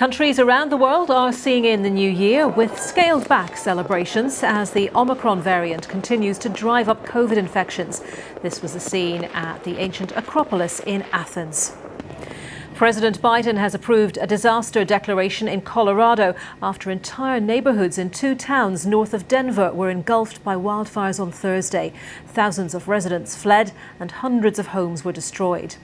Countries around the world are seeing in the new year with scaled-back celebrations as the Omicron variant continues to drive up COVID infections. This was the scene at the ancient Acropolis in Athens. President Biden has approved a disaster declaration in Colorado after entire neighborhoods in two towns north of Denver were engulfed by wildfires on Thursday. Thousands of residents fled and hundreds of homes were destroyed.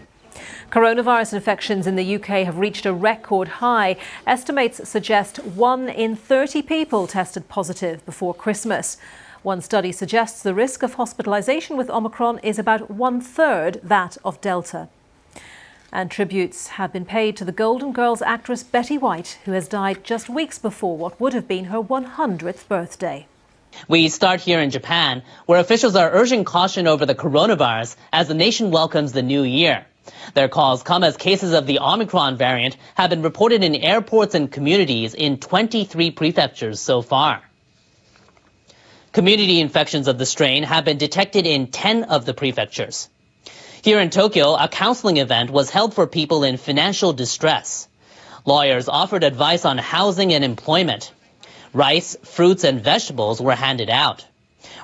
Coronavirus infections in the UK have reached a record high. Estimates suggest 1 in 30 people tested positive before Christmas. One study suggests the risk of hospitalisation with Omicron is about 1/3 that of Delta. And tributes have been paid to the Golden Girls actress Betty White, who has died just weeks before what would have been her 100th birthday. We start here in Japan, where officials are urging caution over the coronavirus as the nation welcomes the new year. Their calls come as cases of the Omicron variant have been reported in airports and communities in 23 prefectures so far. Community infections of the strain have been detected in 10 of the prefectures. Here in Tokyo, a counseling event was held for people in financial distress. Lawyers offered advice on housing and employment. Rice, fruits, and vegetables were handed out.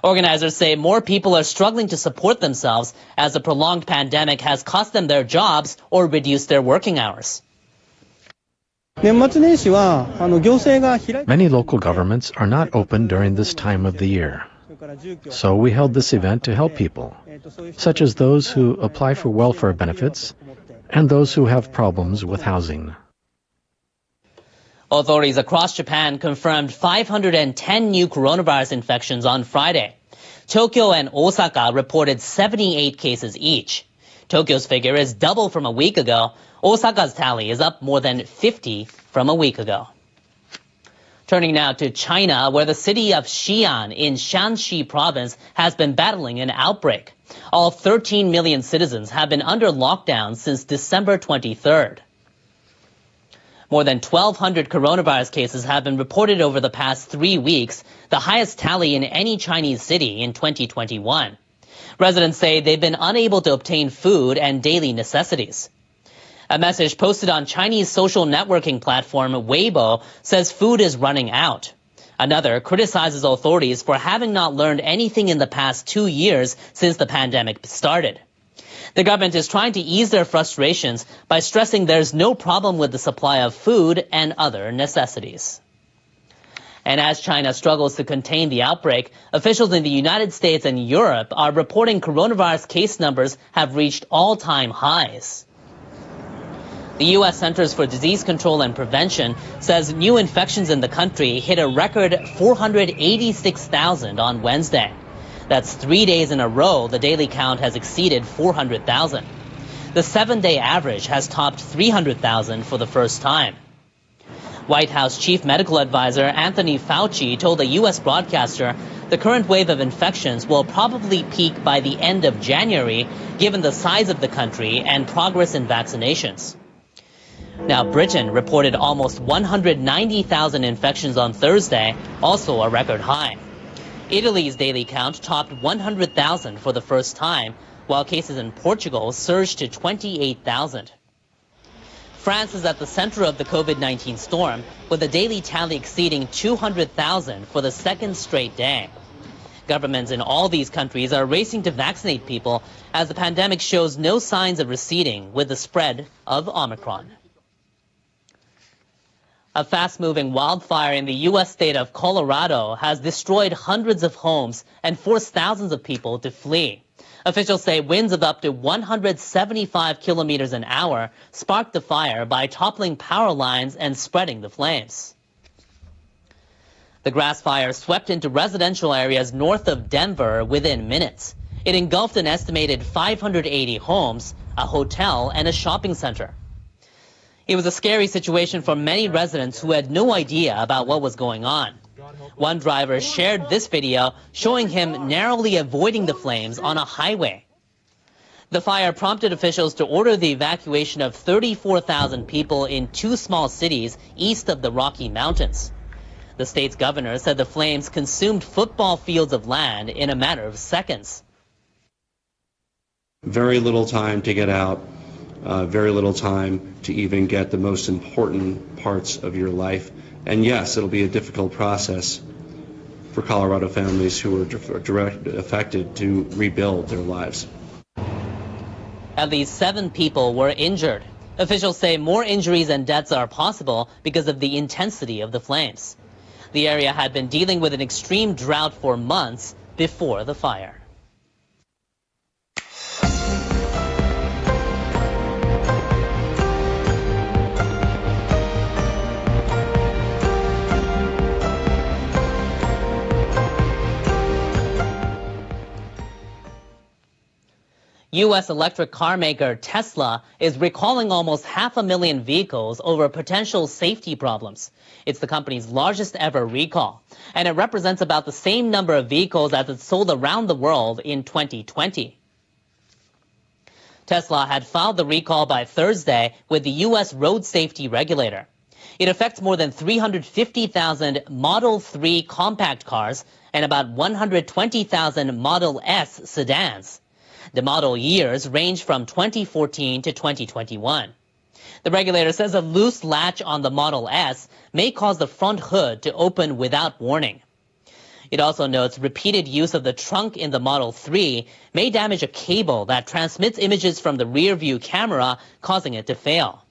Organizers say more people are struggling to support themselves as the prolonged pandemic has cost them their jobs or reduced their working hours. Many local governments are not open during this time of the year. So we held this event to help people, such as those who apply for welfare benefits and those who have problems with housing. Authorities across Japan confirmed 510 new coronavirus infections on Friday. Tokyo and Osaka reported 78 cases each. Tokyo's figure is double from a week ago. Osaka's tally is up more than 50 from a week ago. Turning now to China, where the city of Xi'an in Shanxi province has been battling an outbreak. All 13 million citizens have been under lockdown since December 23rd. More than 1,200 coronavirus cases have been reported over the past 3 weeks, the highest tally in any Chinese city in 2021. Residents say they've been unable to obtain food and daily necessities. A message posted on Chinese social networking platform Weibo says food is running out. Another criticizes authorities for having not learned anything in the past 2 years since the pandemic started. The government is trying to ease their frustrations by stressing there's no problem with the supply of food and other necessities. And as China struggles to contain the outbreak, officials in the United States and Europe are reporting coronavirus case numbers have reached all-time highs. The U.S. Centers for Disease Control and Prevention says new infections in the country hit a record 486,000 on Wednesday. That's 3 days in a row the daily count has exceeded 400,000. The 7-day average has topped 300,000 for the first time. White House Chief Medical Advisor Anthony Fauci told a U.S. broadcaster the current wave of infections will probably peak by the end of January, given the size of the country and progress in vaccinations. Now, Britain reported almost 190,000 infections on Thursday, also a record high. Italy's daily count topped 100,000 for the first time, while cases in Portugal surged to 28,000. France is at the center of the COVID-19 storm, with a daily tally exceeding 200,000 for the second straight day. Governments in all these countries are racing to vaccinate people as the pandemic shows no signs of receding with the spread of Omicron. A fast-moving wildfire in the U.S. state of Colorado has destroyed hundreds of homes and forced thousands of people to flee. Officials say winds of up to 175 kilometers an hour sparked the fire by toppling power lines and spreading the flames. The grass fire swept into residential areas north of Denver within minutes. It engulfed an estimated 580 homes, a hotel, and a shopping center. It was a scary situation for many residents who had no idea about what was going on. One driver shared this video showing him narrowly avoiding the flames on a highway. The fire prompted officials to order the evacuation of 34,000 people in 2 small cities east of the Rocky Mountains. The state's governor said the flames consumed football fields of land in a matter of seconds. Very little time to get out. very little time to even get the most important parts of your life. And yes, it'll be a difficult process for Colorado families who are directly affected to rebuild their lives. At least 7 people were injured. Officials say more injuries and deaths are possible because of the intensity of the flames. The area had been dealing with an extreme drought for months before the fire. U.S. electric car maker Tesla is recalling almost 500,000 vehicles over potential safety problems. It's the company's largest ever recall, and it represents about the same number of vehicles as it sold around the world in 2020. Tesla had filed the recall by Thursday with the U.S. road safety regulator. It affects more than 350,000 Model 3 compact cars and about 120,000 Model S sedans. The model years range from 2014 to 2021. The regulator says a loose latch on the Model S may cause the front hood to open without warning. It also notes repeated use of the trunk in the Model 3 may damage a cable that transmits images from the rear view camera, causing it to fail.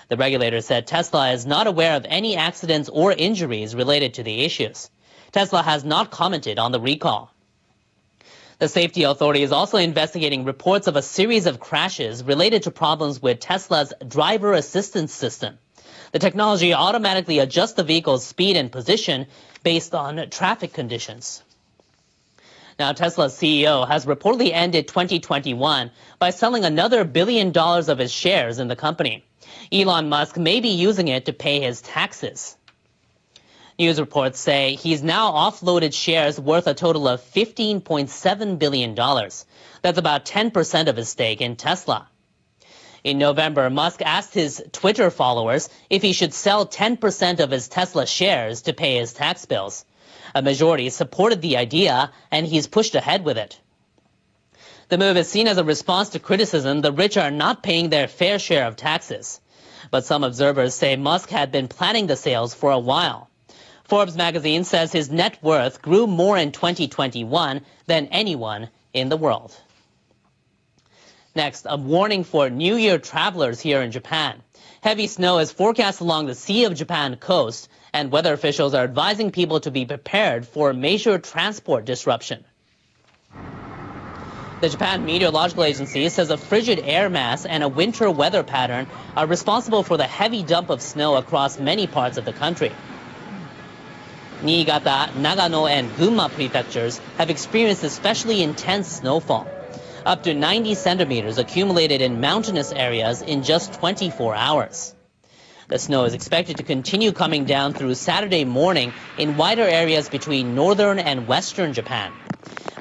The regulator said Tesla is not aware of any accidents or injuries related to the issues. Tesla has not commented on the recall. The safety authority is also investigating reports of a series of crashes related to problems with Tesla's driver assistance system. The technology automatically adjusts the vehicle's speed and position based on traffic conditions. Now, Tesla's CEO has reportedly ended 2021 by selling another $1 billion of his shares in the company. Elon Musk may be using it to pay his taxes. News reports say he's now offloaded shares worth a total of $15.7 billion. That's about 10% of his stake in Tesla. In November, Musk asked his Twitter followers if he should sell 10% of his Tesla shares to pay his tax bills. A majority supported the idea, and he's pushed ahead with it. The move is seen as a response to criticism the rich are not paying their fair share of taxes. But some observers say Musk had been planning the sales for a while. Forbes magazine says his net worth grew more in 2021 than anyone in the world. Next, a warning for New Year travelers here in Japan. Heavy snow is forecast along the Sea of Japan coast, and weather officials are advising people to be prepared for major transport disruption. The Japan Meteorological Agency says a frigid air mass and a winter weather pattern are responsible for the heavy dump of snow across many parts of the country. Niigata, Nagano, and Gunma prefectures have experienced especially intense snowfall. Up to 90 centimeters accumulated in mountainous areas in just 24 hours. The snow is expected to continue coming down through Saturday morning in wider areas between northern and western Japan.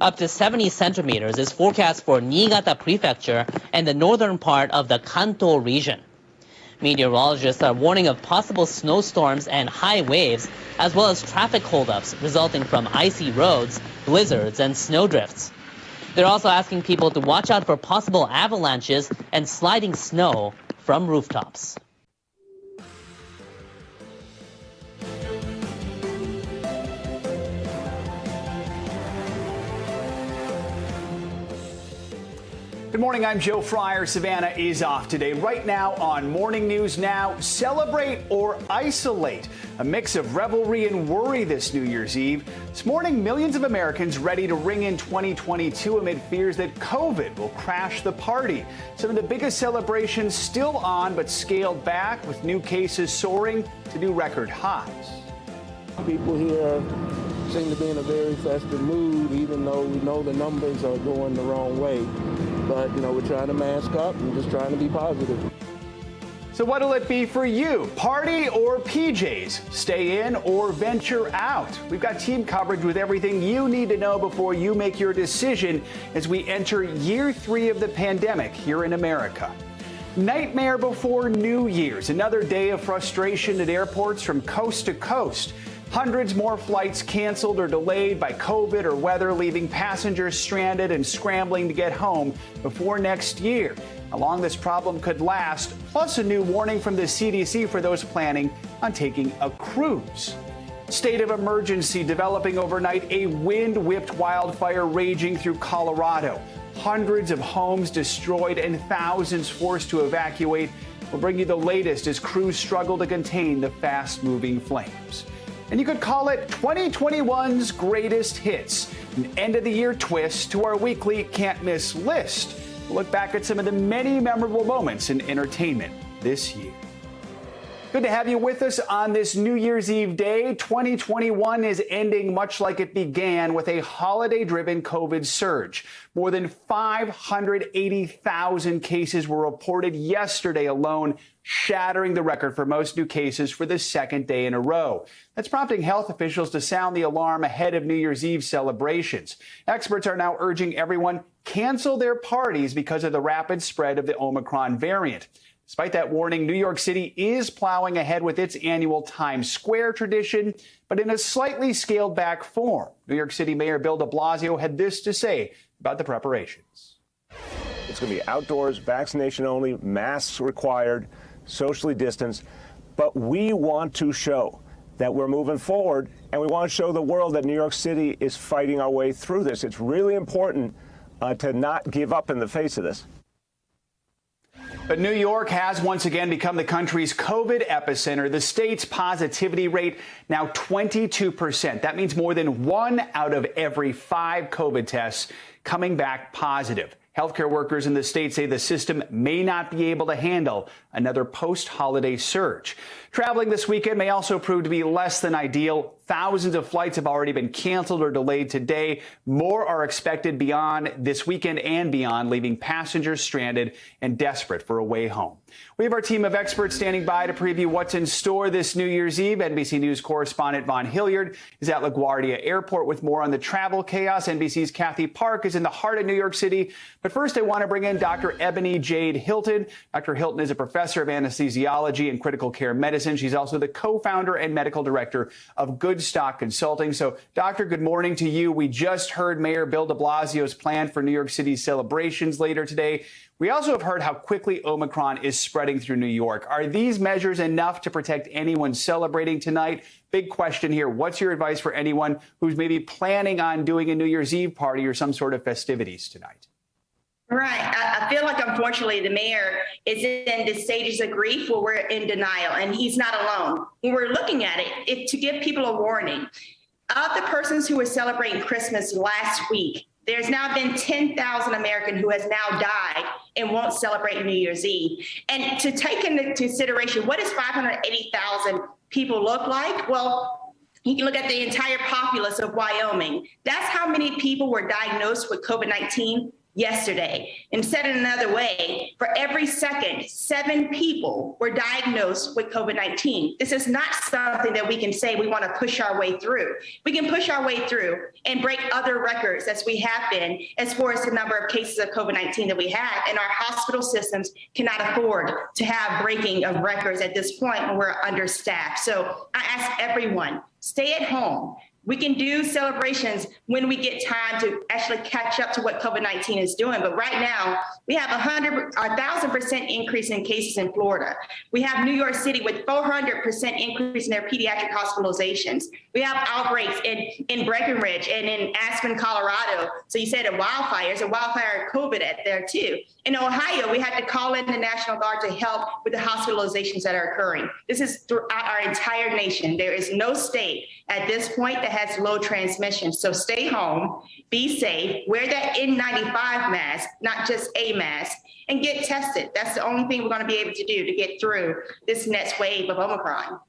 Up to 70 centimeters is forecast for Niigata prefecture and the northern part of the Kanto region. Meteorologists are warning of possible snowstorms and high waves, as well as traffic holdups resulting from icy roads, blizzards, and snowdrifts. They're also asking people to watch out for possible avalanches and sliding snow from rooftops. Good morning, I'm Joe Fryer. Savannah is off today. Right now on Morning News Now, celebrate or isolate. A mix of revelry and worry this New Year's Eve. This morning, millions of Americans ready to ring in 2022 amid fears that COVID will crash the party. Some of the biggest celebrations still on, but scaled back with new cases soaring to new record highs. People here seem to be in a very festive mood, even though we know the numbers are going the wrong way. But, we're trying to mask up and just trying to be positive. So what'll it be for you? Party or PJs? Stay in or venture out? We've got team coverage with everything you need to know before you make your decision as we enter year 3 of the pandemic here in America. Nightmare before New Year's. Another day of frustration at airports from coast to coast. Hundreds more flights canceled or delayed by COVID or weather, leaving passengers stranded and scrambling to get home before next year. How long this problem could last, plus a new warning from the CDC for those planning on taking a cruise. State of emergency developing overnight, a wind-whipped wildfire raging through Colorado. Hundreds of homes destroyed and thousands forced to evacuate. We'll bring you the latest as crews struggle to contain the fast-moving flames. And you could call it 2021's greatest hits, an end-of-the-year twist to our weekly can't-miss list. We'll look back at some of the many memorable moments in entertainment this year. Good to have you with us on this New Year's Eve day. 2021 is ending much like it began, with a holiday-driven COVID surge. More than 580,000 cases were reported yesterday alone, shattering the record for most new cases for the second day in a row. That's prompting health officials to sound the alarm ahead of New Year's Eve celebrations. Experts are now urging everyone cancel their parties because of the rapid spread of the Omicron variant. Despite that warning, New York City is plowing ahead with its annual Times Square tradition, but in a slightly scaled back form. New York City Mayor Bill de Blasio had this to say about the preparations. It's going to be outdoors, vaccination only, masks required, socially distanced. But we want to show that we're moving forward, and we want to show the world that New York City is fighting our way through this. It's really important to not give up in the face of this. But New York has once again become the country's COVID epicenter. The state's positivity rate now 22%. That means more than 1 out of every 5 COVID tests coming back positive. Healthcare workers in the state say the system may not be able to handle another post-holiday surge. Traveling this weekend may also prove to be less than ideal. Thousands of flights have already been canceled or delayed today. More are expected beyond this weekend and beyond, leaving passengers stranded and desperate for a way home. We have our team of experts standing by to preview what's in store this New Year's Eve. NBC News correspondent Vaughn Hilliard is at LaGuardia Airport with more on the travel chaos. NBC's Kathy Park is in the heart of New York City. But first, I want to bring in Dr. Ebony Jade Hilton. Dr. Hilton is a professor of anesthesiology and critical care medicine. She's also the co-founder and medical director of Goodstock Consulting. So, Doctor, good morning to you. We just heard Mayor Bill de Blasio's plan for New York City's celebrations later today. We also have heard how quickly Omicron is spreading through New York. Are these measures enough to protect anyone celebrating tonight? Big question here. What's your advice for anyone who's maybe planning on doing a New Year's Eve party or some sort of festivities tonight? Right. I feel like, unfortunately, the mayor is in the stages of grief where we're in denial, and he's not alone. When we're looking at it, to give people a warning. Of the persons who were celebrating Christmas last week, there's now been 10,000 Americans who has now died and won't celebrate New Year's Eve. And to take into consideration, what does 580,000 people look like? Well, you can look at the entire populace of Wyoming. That's how many people were diagnosed with COVID-19 yesterday. And said it another way, for every second, 7 people were diagnosed with COVID-19. This is not something that we can say we want to push our way through. We can push our way through and break other records as we have been as far as the number of cases of COVID-19 that we have. And our hospital systems cannot afford to have breaking of records at this point when we're understaffed. So I ask everyone, stay at home. We can do celebrations when we get time to actually catch up to what COVID-19 is doing. But right now, we have 1,000% increase in cases in Florida. We have New York City with 400% increase in their pediatric hospitalizations. We have outbreaks in Breckenridge and in Aspen, Colorado. So you said a wildfire COVID at there too. In Ohio, we had to call in the National Guard to help with the hospitalizations that are occurring. This is throughout our entire nation. There is no state at this point that has low transmission. So stay home, be safe, wear that N95 mask, not just a mask, and get tested. That's the only thing we're going to be able to do to get through this next wave of Omicron.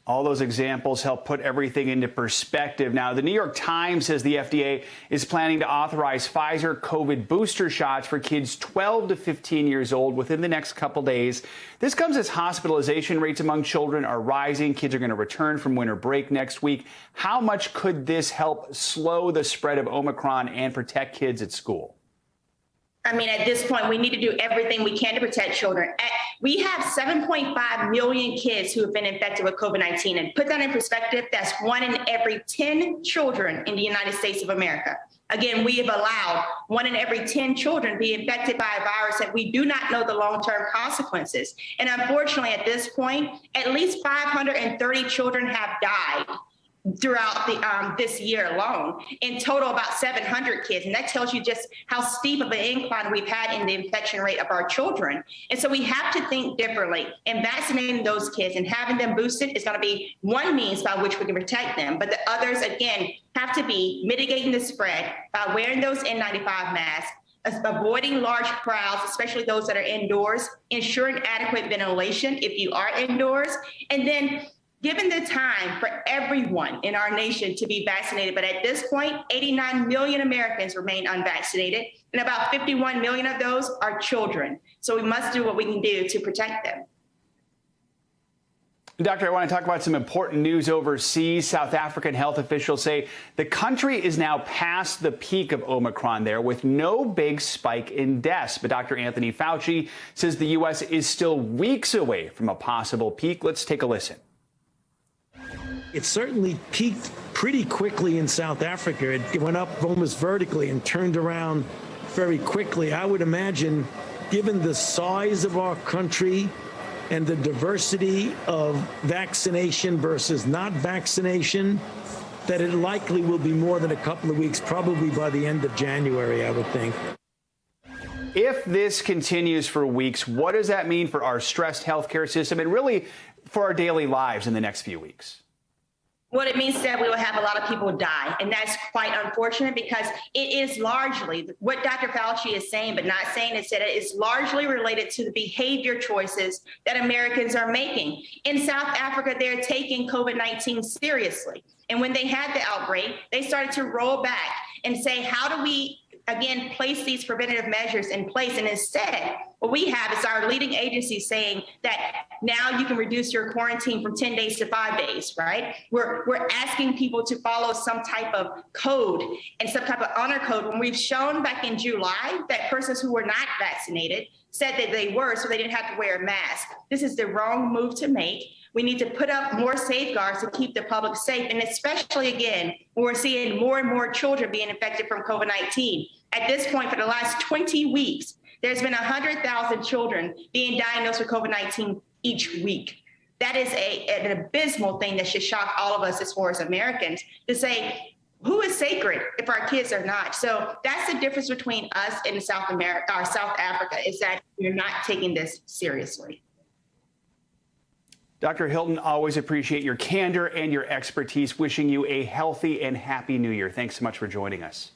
All those examples help put everything into perspective. Now, the New York Times says the FDA is planning to authorize Pfizer COVID booster shots for kids 12 to 15 years old within the next couple days. This comes as hospitalization rates among children are rising. Kids are going to return from winter break next week. How much could this help slow the spread of Omicron and protect kids at school? I mean, at this point, we need to do everything we can to protect children. We have 7.5 million kids who have been infected with COVID-19. And put that in perspective, that's 1 in every 10 children in the United States of America. Again, we have allowed 1 in every 10 children to be infected by a virus that we do not know the long-term consequences. And unfortunately, at this point, at least 530 children have died throughout this year alone. In total, about 700 kids. And that tells you just how steep of an incline we've had in the infection rate of our children. And so we have to think differently. And vaccinating those kids and having them boosted is going to be one means by which we can protect them. But the others, again, have to be mitigating the spread by wearing those N95 masks, avoiding large crowds, especially those that are indoors, ensuring adequate ventilation if you are indoors, and then given the time for everyone in our nation to be vaccinated. But at this point, 89 million Americans remain unvaccinated, and about 51 million of those are children. So we must do what we can do to protect them. Doctor, I want to talk about some important news overseas. South African health officials say the country is now past the peak of Omicron there with no big spike in deaths. But Dr. Anthony Fauci says the U.S. is still weeks away from a possible peak. Let's take a listen. It certainly peaked pretty quickly in South Africa. It went up almost vertically and turned around very quickly. I would imagine, given the size of our country and the diversity of vaccination versus not vaccination, that it likely will be more than a couple of weeks, probably by the end of January, I would think. If this continues for weeks, what does that mean for our stressed healthcare system and really for our daily lives in the next few weeks? What it means is that we will have a lot of people die. And that's quite unfortunate because it is largely what Dr. Fauci is saying, but not saying is that it is largely related to the behavior choices that Americans are making. In South Africa, they're taking COVID-19 seriously. And when they had the outbreak, they started to roll back and say, how do we, again, place these preventative measures in place? And instead, what we have is our leading agency saying that now you can reduce your quarantine from 10 days to 5 days, right? We're asking people to follow some type of code and some type of honor code when we've shown back in July that persons who were not vaccinated said that they were, so they didn't have to wear a mask. This is the wrong move to make. We need to put up more safeguards to keep the public safe. And especially, again, when we're seeing more and more children being infected from COVID-19. At this point, for the last 20 weeks, there's been 100,000 children being diagnosed with COVID-19 each week. That is an abysmal thing that should shock all of us as far as Americans to say, who is sacred if our kids are not? So that's the difference between us and South America or South Africa, is that we're not taking this seriously. Dr. Hilton, always appreciate your candor and your expertise. Wishing you a healthy and happy new year. Thanks so much for joining us.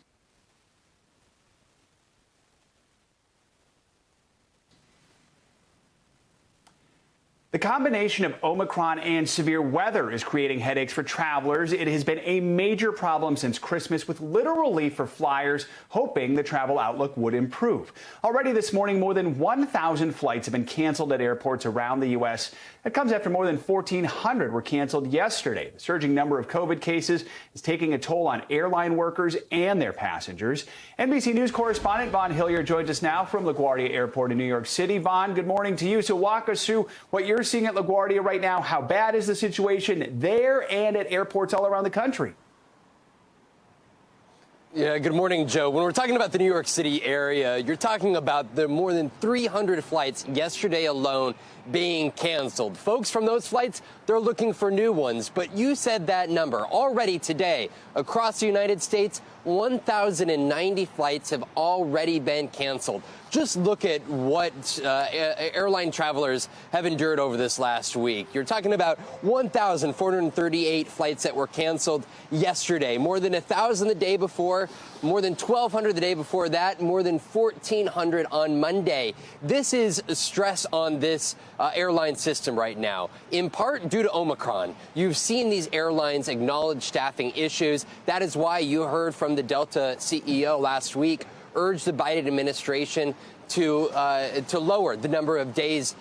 The combination of Omicron and severe weather is creating headaches for travelers. It has been a major problem since Christmas, with little relief for flyers hoping the travel outlook would improve. Already this morning, more than 1,000 flights have been canceled at airports around the U.S. That comes after more than 1,400 were canceled yesterday. The surging number of COVID cases is taking a toll on airline workers and their passengers. NBC News correspondent Vaughn Hillier joins us now from LaGuardia Airport in New York City. Vaughn, good morning to you. So walk us through what you're seeing at LaGuardia right now. How bad is the situation there and at airports all around the country? Yeah, good morning, Joe. When we're talking about the New York City area, you're talking about the more than 300 flights yesterday alone being canceled. Folks from those flights, they're looking for new ones. But you said that number. Already today, across the United States, 1,090 flights have already been canceled. Just look at what airline travelers have endured over this last week. You're talking about 1,438 flights that were canceled yesterday, more than 1,000 the day before, more than 1,200 the day before that, more than 1,400 on Monday. This is stress on this airline system right now, in part due to Omicron. You've seen these airlines acknowledge staffing issues. That is why you heard from the Delta CEO last week urge the Biden administration to lower the number of days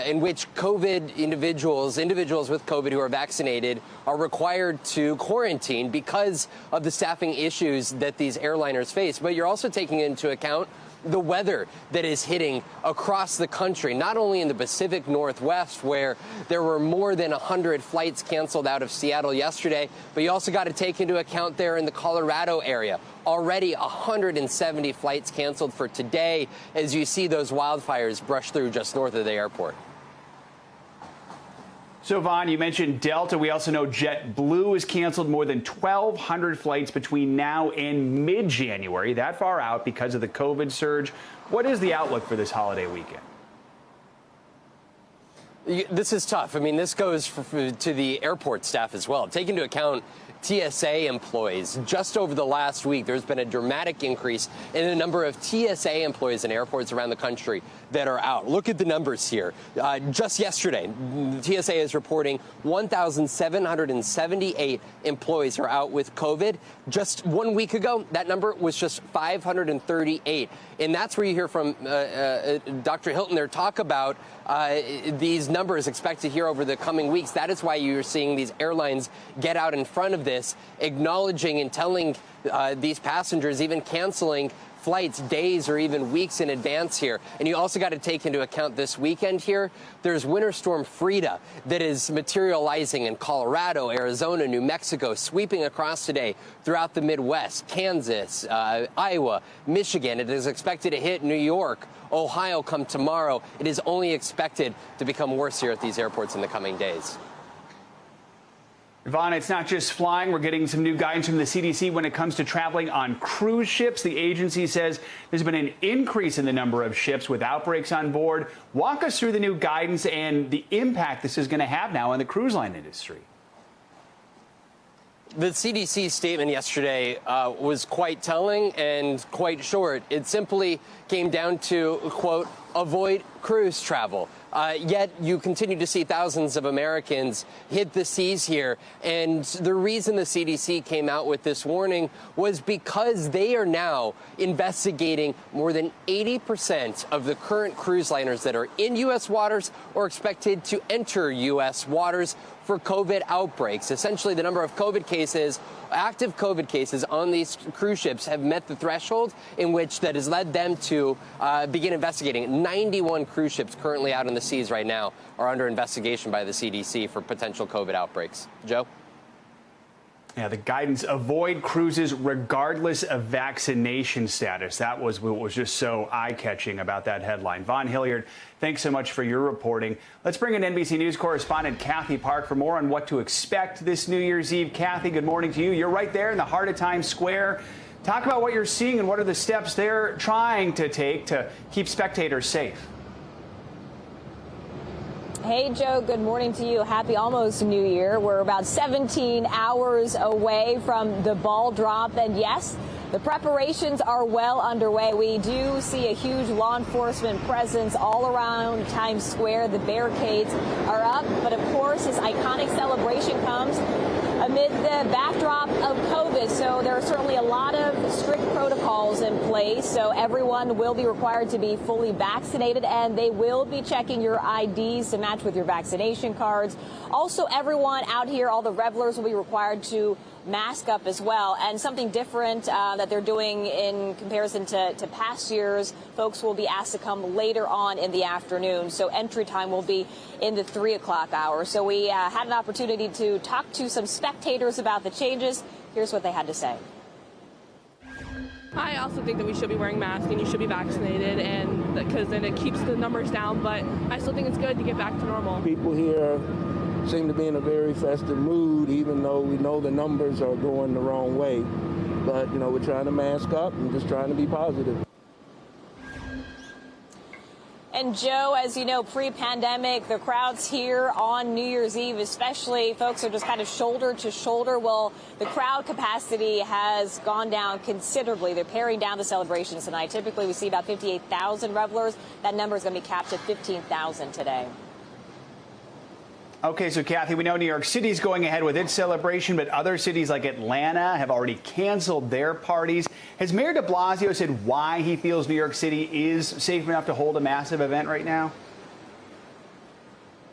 in which COVID individuals with COVID who are vaccinated are required to quarantine because of the staffing issues that these airliners face. But you're also taking into account the weather that is hitting across the country, not only in the Pacific Northwest, where there were more than 100 flights canceled out of Seattle yesterday, but you also got to take into account there in the Colorado area. Already 170 flights canceled for today as you see those wildfires brush through just north of the airport. So, Vaughn, you mentioned Delta. We also know JetBlue has canceled more than 1,200 flights between now and mid-January, that far out because of the COVID surge. What is the outlook for this holiday weekend? This is tough. I mean, this goes to the airport staff as well. Take into account TSA employees. Just over the last week, there's been a dramatic increase in the number of TSA employees in airports around the country that are out. Look at the numbers here. Just yesterday, the TSA is reporting 1,778 employees are out with COVID. Just 1 week ago, that number was just 538. And that's where you hear from Dr. Hilton there talk about these numbers expected here over the coming weeks. That is why you're seeing these airlines get out in front of this, acknowledging and telling these passengers, even canceling flights days or even weeks in advance here. And you also got to take into account this weekend here, there's Winter Storm Frida that is materializing in Colorado, Arizona, New Mexico, sweeping across today throughout the Midwest, Kansas, Iowa, Michigan. It is expected to hit New York, Ohio come tomorrow. It is only expected to become worse here at these airports in the coming days. Vaughn, it's not just flying. We're getting some new guidance from the CDC when it comes to traveling on cruise ships. The agency says there's been an increase in the number of ships with outbreaks on board. Walk us through the new guidance and the impact this is going to have now on the cruise line industry. The CDC statement yesterday was quite telling and quite short. It simply came down to, quote, avoid cruise travel. Yet you continue to see thousands of Americans hit the seas here. And the reason the CDC came out with this warning was because they are now investigating more than 80% of the current cruise liners that are in U.S. waters or expected to enter U.S. waters for COVID outbreaks. Essentially, the number of COVID cases, active COVID cases on these cruise ships have met the threshold in which that has led them to begin investigating. 91 cruise ships currently out in the seas right now are under investigation by the CDC for potential COVID outbreaks. Joe? Yeah, the guidance, avoid cruises regardless of vaccination status. That was what was just so eye-catching about that headline. Vaughn Hilliard, thanks so much for your reporting. Let's bring in NBC News correspondent Kathy Park for more on what to expect this New Year's Eve. Kathy, good morning to you. You're right there in the heart of Times Square. Talk about what you're seeing and what are the steps they're trying to take to keep spectators safe. Hey, Joe, good morning to you. Happy almost New Year. We're about 17 hours away from the ball drop. And yes, the preparations are well underway. We do see a huge law enforcement presence all around Times Square. The barricades are up. But of course, this iconic celebration comes amid the backdrop of COVID. So there are certainly a lot of strict protocols in place. So everyone will be required to be fully vaccinated, and they will be checking your IDs to match with your vaccination cards. Also, everyone out here, all the revelers, will be required to mask up as well. And something different that they're doing in comparison to past years, folks will be asked to come later on in the afternoon. So entry time will be in the 3 o'clock hour. So we had an opportunity to talk to some spectators about the changes. Here's what they had to say. I also think that we should be wearing masks and you should be vaccinated, and because then it keeps the numbers down. But I still think it's good to get back to normal. People here seem to be in a very festive mood, even though we know the numbers are going the wrong way. But, you know, we're trying to mask up and just trying to be positive. And Joe, as you know, pre-pandemic, the crowds here on New Year's Eve, especially, folks are just kind of shoulder to shoulder. Well, the crowd capacity has gone down considerably. They're paring down the celebrations tonight. Typically, we see about 58,000 revelers. That number is going to be capped at 15,000 today. Okay, so Kathy, we know New York City's going ahead with its celebration, but other cities like Atlanta have already canceled their parties. Has Mayor de Blasio said why he feels New York City is safe enough to hold a massive event right now?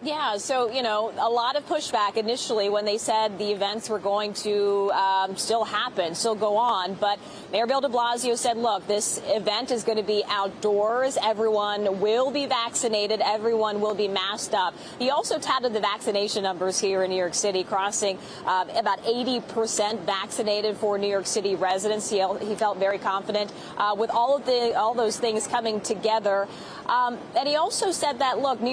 Yeah, so, you know, a lot of pushback initially when they said the events were going to still happen, still go on. But Mayor Bill de Blasio said, look, this event is going to be outdoors. Everyone will be vaccinated. Everyone will be masked up. He also touted the vaccination numbers here in New York City, crossing about 80% vaccinated for New York City residents. He felt very confident with all those things coming together. And he also said that, look, New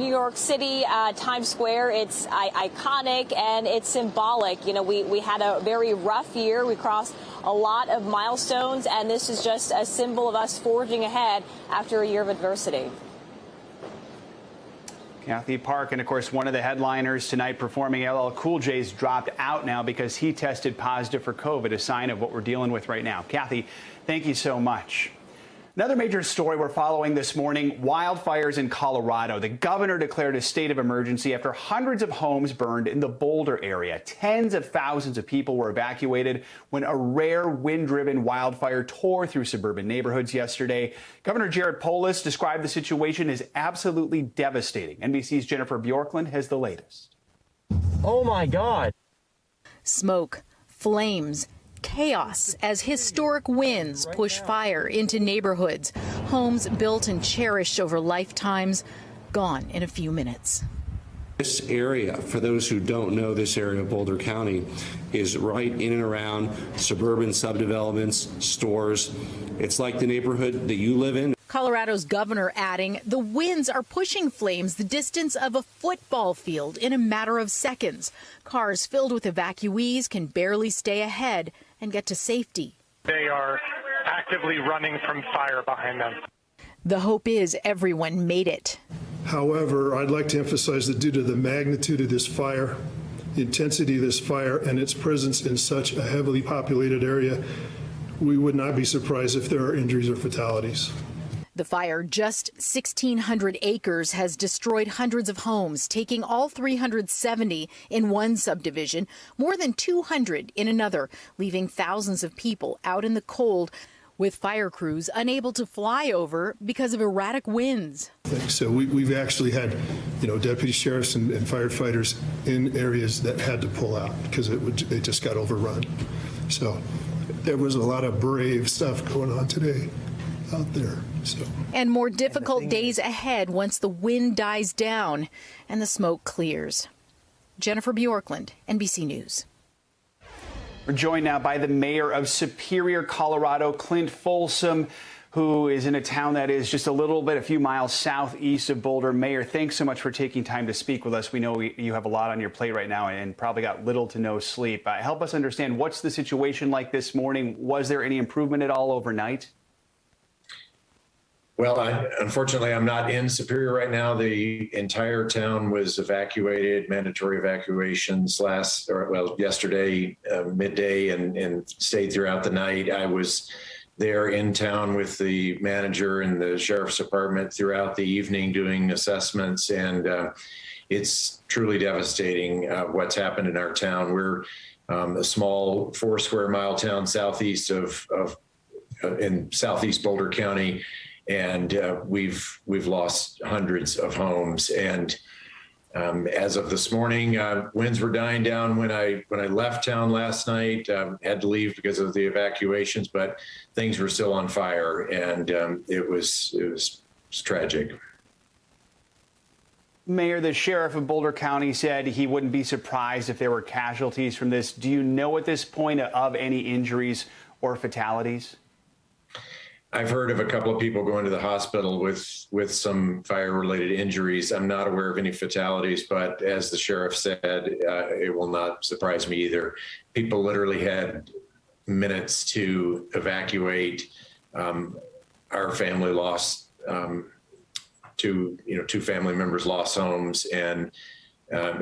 York City, Times Square, it's iconic and it's symbolic. You know, we had a very rough year. We crossed a lot of milestones, and this is just a symbol of us forging ahead after a year of adversity. Kathy Park, and of course, one of the headliners tonight performing LL Cool J's dropped out now because he tested positive for COVID, a sign of what we're dealing with right now. Kathy, thank you so much. Another major story we're following this morning, wildfires in Colorado. The governor declared a state of emergency after hundreds of homes burned in the Boulder area. Tens of thousands of people were evacuated when a rare wind-driven wildfire tore through suburban neighborhoods yesterday. Governor Jared Polis described the situation as absolutely devastating. NBC's Jennifer Bjorklund has the latest. Oh my God. Smoke, flames, chaos as historic winds push fire into neighborhoods. Homes built and cherished over lifetimes, gone in a few minutes. This area, for those who don't know this area of Boulder County, is right in and around suburban subdevelopments, stores. It's like the neighborhood that you live in. Colorado's governor adding the winds are pushing flames the distance of a football field in a matter of seconds. Cars filled with evacuees can barely stay ahead and get to safety. They are actively running from fire behind them. The hope is everyone made it. However, I'd like to emphasize that due to the magnitude of this fire, the intensity of this fire, and its presence in such a heavily populated area, we would not be surprised if there are injuries or fatalities. The fire, just 1,600 acres, has destroyed hundreds of homes, taking all 370 in one subdivision, more than 200 in another, leaving thousands of people out in the cold, with fire crews unable to fly over because of erratic winds. So we've actually had, deputy sheriffs and firefighters in areas that had to pull out because it just got overrun. So there was a lot of brave stuff going on today out there. And more difficult days ahead once the wind dies down and the smoke clears. Jennifer Bjorklund, NBC News. We're joined now by the mayor of Superior, Colorado, Clint Folsom, who is in a town that is just a few miles southeast of Boulder. Mayor, thanks so much for taking time to speak with us. We know you have a lot on your plate right now and probably got little to no sleep. Help us understand, what's the situation like this morning? Was there any improvement at all overnight? Well, unfortunately, I'm not in Superior right now. The entire town was evacuated, mandatory evacuations yesterday midday and stayed throughout the night. I was there in town with the manager and the sheriff's department throughout the evening doing assessments, and it's truly devastating what's happened in our town. We're a small 4 square mile town southeast in southeast Boulder County. And we've lost hundreds of homes. And as of this morning, winds were dying down when I left town last night. Had to leave because of the evacuations, but things were still on fire, and it was tragic. Mayor, the sheriff of Boulder County said he wouldn't be surprised if there were casualties from this. Do you know at this point of any injuries or fatalities? I've heard of a couple of people going to the hospital with some fire-related injuries. I'm not aware of any fatalities, but as the sheriff said, it will not surprise me either. People literally had minutes to evacuate. Our family lost two family members lost homes, and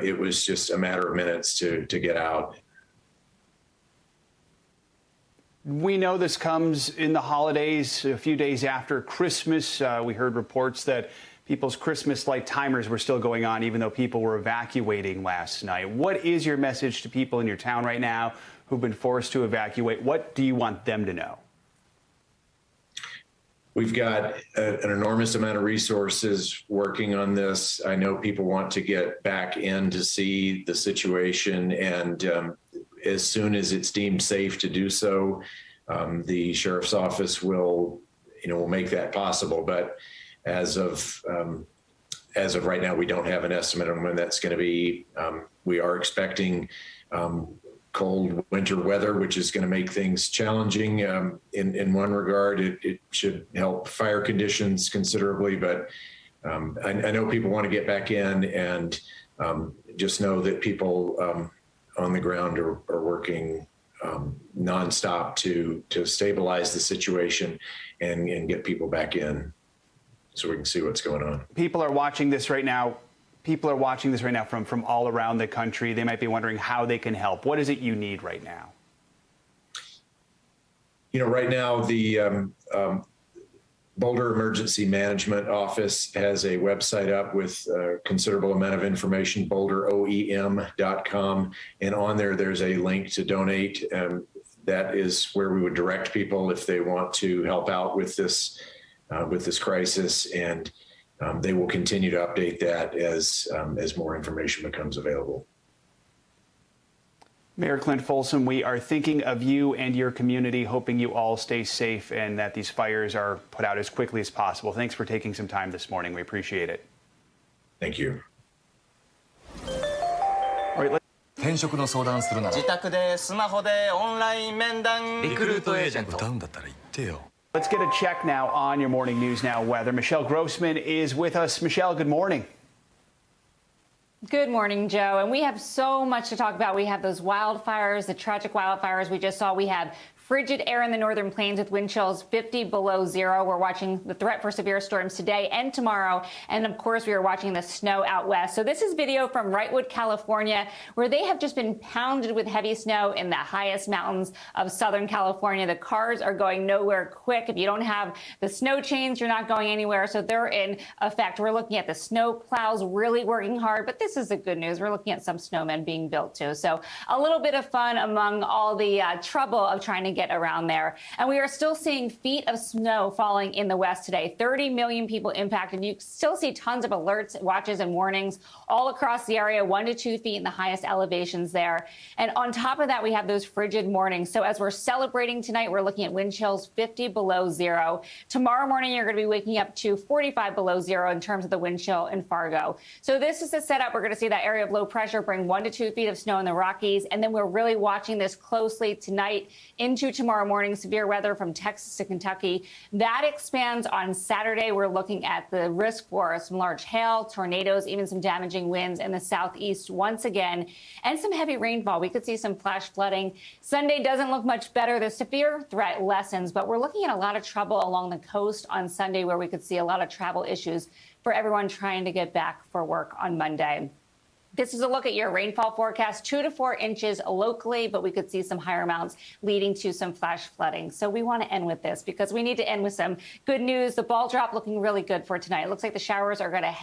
it was just a matter of minutes to get out. We know this comes in the holidays, a few days after Christmas. We heard reports that people's Christmas light timers were still going on, even though people were evacuating last night. What is your message to people in your town right now who've been forced to evacuate? What do you want them to know? We've got an enormous amount of resources working on this. I know people want to get back in to see the situation, and as soon as it's deemed safe to do so, the sheriff's office will make that possible. But as of right now, we don't have an estimate on when that's going to be. We are expecting cold winter weather, which is going to make things challenging. In one regard, it should help fire conditions considerably, but I know people want to get back in, and just know that people on the ground are working nonstop to stabilize the situation and get people back in so we can see what's going on. People are watching this right now. People are watching this right now from all around the country. They might be wondering how they can help. What is it you need right now? Right now, the Boulder Emergency Management Office has a website up with a considerable amount of information, boulderoem.com. And on there's a link to donate. That is where we would direct people if they want to help out with this crisis. And they will continue to update that as more information becomes available. Mayor Clint Folsom, we are thinking of you and your community, hoping you all stay safe and that these fires are put out as quickly as possible. Thanks for taking some time this morning. We appreciate it. Thank you. All right, 転職の相談するなら自宅でスマホでオンライン面談リクルートエージェント歌うんだったら言ってよ Let's get a check now on your morning news now weather. Michelle Grossman is with us. Michelle, good morning. Good morning, Joe. And we have so much to talk about. We have those wildfires, the tragic wildfires we just saw. We have frigid air in the northern plains with wind chills 50 below zero. We're watching the threat for severe storms today and tomorrow. And of course, we are watching the snow out west. So this is video from Wrightwood, California, where they have just been pounded with heavy snow in the highest mountains of Southern California. The cars are going nowhere quick. If you don't have the snow chains, you're not going anywhere. So they're in effect. We're looking at the snow plows really working hard. But this is the good news. We're looking at some snowmen being built too. So a little bit of fun among all the trouble of trying to get around there. And we are still seeing feet of snow falling in the west today. 30 million people impacted. You still see tons of alerts, watches, and warnings all across the area, 1 to 2 feet in the highest elevations there. And on top of that, we have those frigid mornings. So as we're celebrating tonight, we're looking at wind chills 50 below zero. Tomorrow morning, you're going to be waking up to 45 below zero in terms of the wind chill in Fargo. So this is the setup. We're going to see that area of low pressure bring 1 to 2 feet of snow in the Rockies. And then we're really watching this closely tonight into tomorrow morning. Severe weather from Texas to Kentucky. That expands on Saturday. We're looking at the risk for some large hail, tornadoes, even some damaging winds in the southeast once again, and some heavy rainfall. We could see some flash flooding. Sunday doesn't look much better. The severe threat lessens, but we're looking at a lot of trouble along the coast on Sunday, where we could see a lot of travel issues for everyone trying to get back for work on Monday. This is a look at your rainfall forecast, 2 to 4 inches locally, but we could see some higher amounts leading to some flash flooding. So we want to end with this because we need to end with some good news. The ball drop looking really good for tonight. It looks like the showers are going to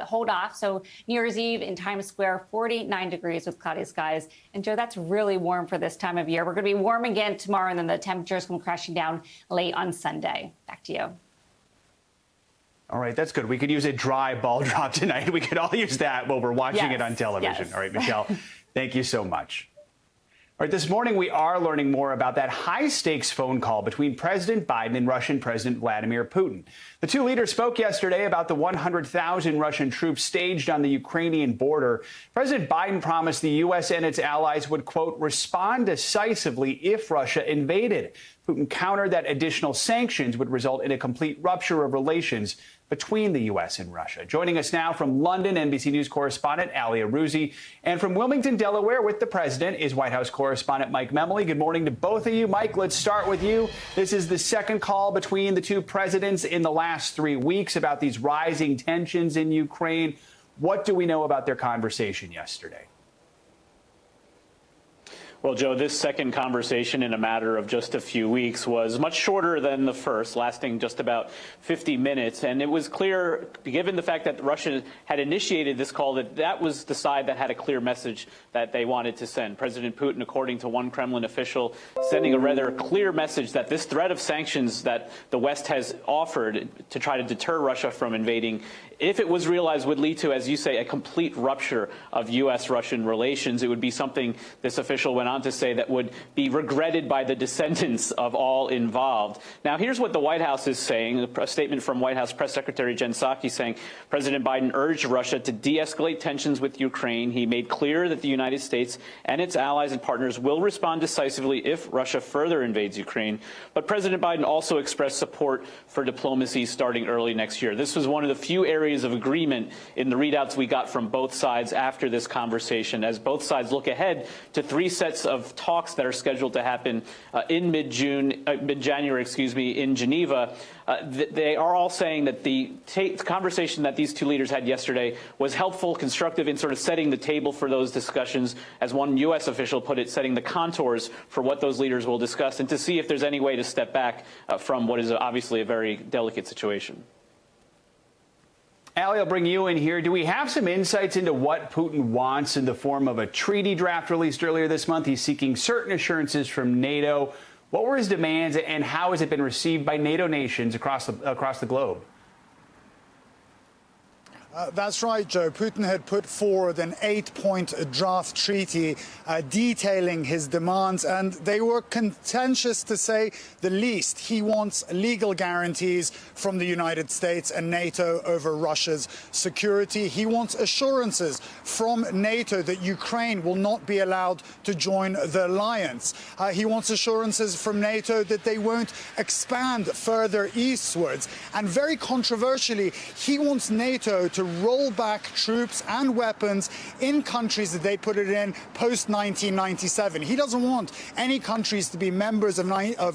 hold off. So New Year's Eve in Times Square, 49 degrees with cloudy skies. And Joe, that's really warm for this time of year. We're going to be warm again tomorrow, and then the temperatures come crashing down late on Sunday. Back to you. All right, that's good. We could use a dry ball drop tonight. We could all use that while we're watching it on television. Yes. All right, Michelle, thank you so much. All right, this morning we are learning more about that high-stakes phone call between President Biden and Russian President Vladimir Putin. The two leaders spoke yesterday about the 100,000 Russian troops staged on the Ukrainian border. President Biden promised the U.S. and its allies would, quote, respond decisively if Russia invaded. Putin countered that additional sanctions would result in a complete rupture of relations between the U.S. and Russia. Joining us now from London, NBC News correspondent Ali Arouzi, and from Wilmington, Delaware, with the president is White House correspondent Mike Memoli. Good morning to both of you. Mike, let's start with you. This is the second call between the two presidents in the last 3 weeks about these rising tensions in Ukraine. What do we know about their conversation yesterday? Well, Joe, this second conversation in a matter of just a few weeks was much shorter than the first, lasting just about 50 minutes. And it was clear, given the fact that Russia had initiated this call, that that was the side that had a clear message that they wanted to send. President Putin, according to one Kremlin official, sending a rather clear message that this threat of sanctions that the West has offered to try to deter Russia from invading, if it was realized, would lead to, as you say, a complete rupture of U.S.-Russian relations. It would be something, this official went on to say, that would be regretted by the descendants of all involved. Now, here's what the White House is saying, a statement from White House Press Secretary Jen Psaki saying President Biden urged Russia to de-escalate tensions with Ukraine. He made clear that the United States and its allies and partners will respond decisively if Russia further invades Ukraine. But President Biden also expressed support for diplomacy starting early next year. This was one of the few areas of agreement in the readouts we got from both sides after this conversation, as both sides look ahead to 3 sets of talks that are scheduled to happen in mid-January, in Geneva. They are all saying that the conversation that these two leaders had yesterday was helpful, constructive in sort of setting the table for those discussions, as one U.S. official put it, setting the contours for what those leaders will discuss, and to see if there's any way to step back from what is obviously a very delicate situation. Ali, I'll bring you in here. Do we have some insights into what Putin wants in the form of a treaty draft released earlier this month? He's seeking certain assurances from NATO. What were his demands, and how has it been received by NATO nations across the globe? That's right, Joe. Putin had put forward an 8-point draft treaty detailing his demands, and they were contentious to say the least. He wants legal guarantees from the United States and NATO over Russia's security. He wants assurances from NATO that Ukraine will not be allowed to join the alliance. He wants assurances from NATO that they won't expand further eastwards. And very controversially, he wants NATO to roll back troops and weapons in countries that they put it in post-1997. He doesn't want any countries to be members of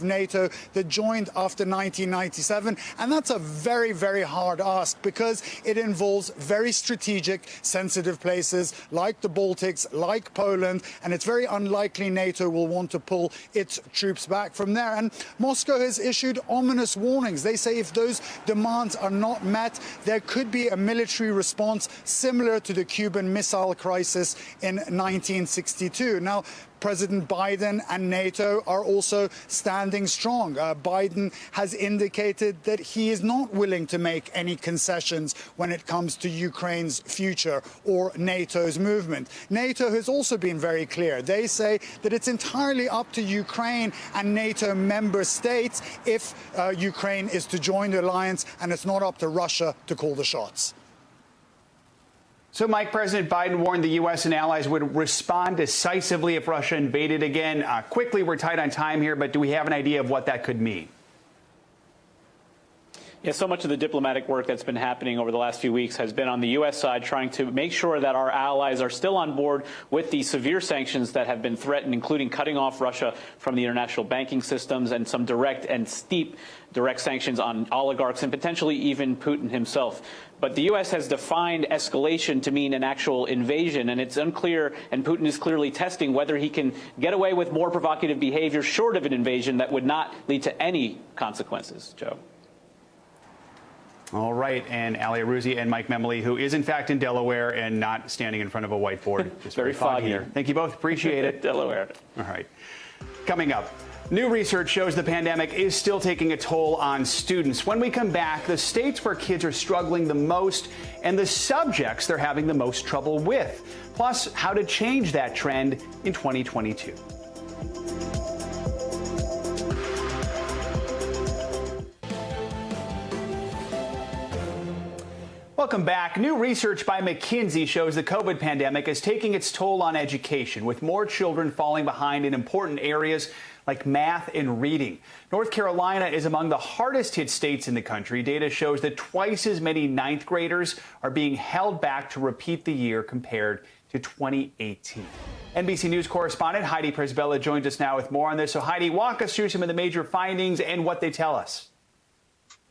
NATO that joined after 1997. And that's a very, very hard ask, because it involves very strategic, sensitive places like the Baltics, like Poland, and it's very unlikely NATO will want to pull its troops back from there. And Moscow has issued ominous warnings. They say if those demands are not met, there could be a military response similar to the Cuban Missile Crisis in 1962. Now, President Biden and NATO are also standing strong. Biden has indicated that he is not willing to make any concessions when it comes to Ukraine's future or NATO's movement. NATO has also been very clear. They say that it's entirely up to Ukraine and NATO member states if Ukraine is to join the alliance, and it's not up to Russia to call the shots. So, Mike, President Biden warned the U.S. and allies would respond decisively if Russia invaded again. Quickly, we're tight on time here, but do we have an idea of what that could mean? Yeah, so much of the diplomatic work that's been happening over the last few weeks has been on the U.S. side, trying to make sure that our allies are still on board with the severe sanctions that have been threatened, including cutting off Russia from the international banking systems and some direct and steep direct sanctions on oligarchs and potentially even Putin himself. But the U.S. has defined escalation to mean an actual invasion, and it's unclear, and Putin is clearly testing whether he can get away with more provocative behavior short of an invasion that would not lead to any consequences. Joe. All right, and Ali Arouzi and Mike Memoli, who is in fact in Delaware and not standing in front of a whiteboard. Just very foggy here. Thank you both. Appreciate it. Delaware. All right. Coming up, new research shows the pandemic is still taking a toll on students. When we come back, the states where kids are struggling the most and the subjects they're having the most trouble with. Plus, how to change that trend in 2022. Welcome back. New research by McKinsey shows the COVID pandemic is taking its toll on education, with more children falling behind in important areas like math and reading. North Carolina is among the hardest hit states in the country. Data shows that twice as many ninth graders are being held back to repeat the year compared to 2018. NBC News correspondent Heidi Prisbilla joins us now with more on this. So Heidi, walk us through some of the major findings and what they tell us.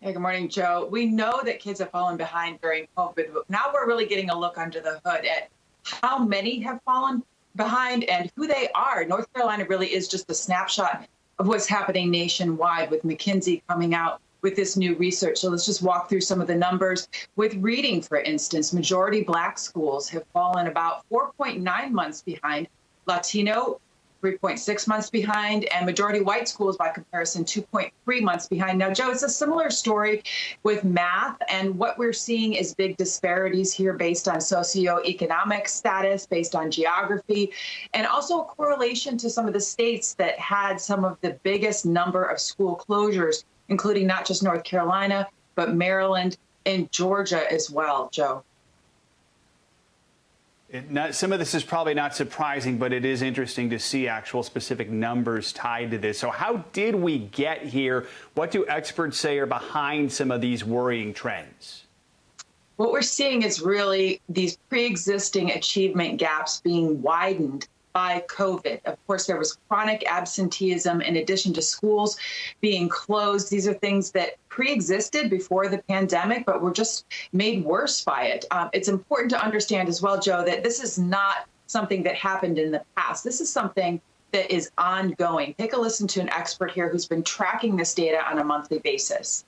Hey, good morning, Joe. We know that kids have fallen behind during COVID, but now we're really getting a look under the hood at how many have fallen behind and who they are. North Carolina really is just a snapshot of what's happening nationwide, with McKinsey coming out with this new research. So let's just walk through some of the numbers. With reading, for instance, majority Black schools have fallen about 4.9 months behind. Latino, 3.6 months behind, and majority white schools, by comparison, 2.3 months behind. Now, Joe, it's a similar story with math, and what we're seeing is big disparities here based on socioeconomic status, based on geography, and also a correlation to some of the states that had some of the biggest number of school closures, including not just North Carolina, but Maryland and Georgia as well, Joe. Some of this is probably not surprising, but it is interesting to see actual specific numbers tied to this. So how did we get here? What do experts say are behind some of these worrying trends? What we're seeing is really these pre-existing achievement gaps being widened by COVID. Of course, there was chronic absenteeism in addition to schools being closed. These are things that pre-existed before the pandemic, but were just made worse by it. It's important to understand as well, Joe, that this is not something that happened in the past. This is something that is ongoing. Take a listen to an expert here who's been tracking this data on a monthly basis.